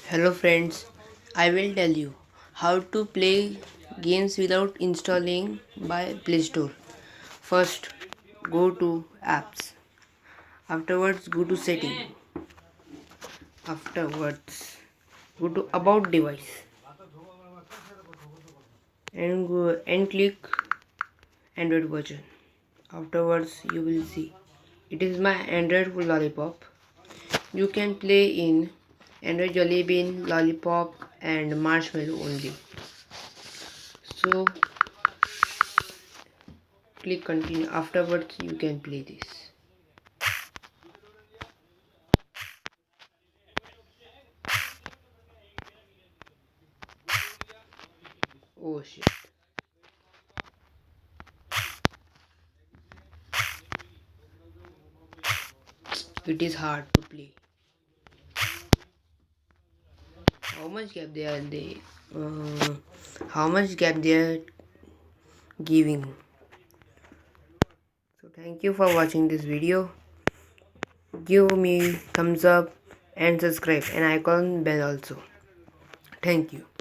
Hello friends, I will tell you how to play games without installing by Play Store. First, go to apps. Afterwards, go to setting. Afterwards, go to about device and go and click Android version. Afterwards, you will see it is my Android Lollipop. You can play in Android Jelly Bean, Lollipop and Marshmallow only. So click continue. Afterwards you can play this. Oh shit. It is hard to play. How much gap how much gap they are giving. So thank you for watching this video. Give me thumbs up and subscribe and icon bell also. Thank you.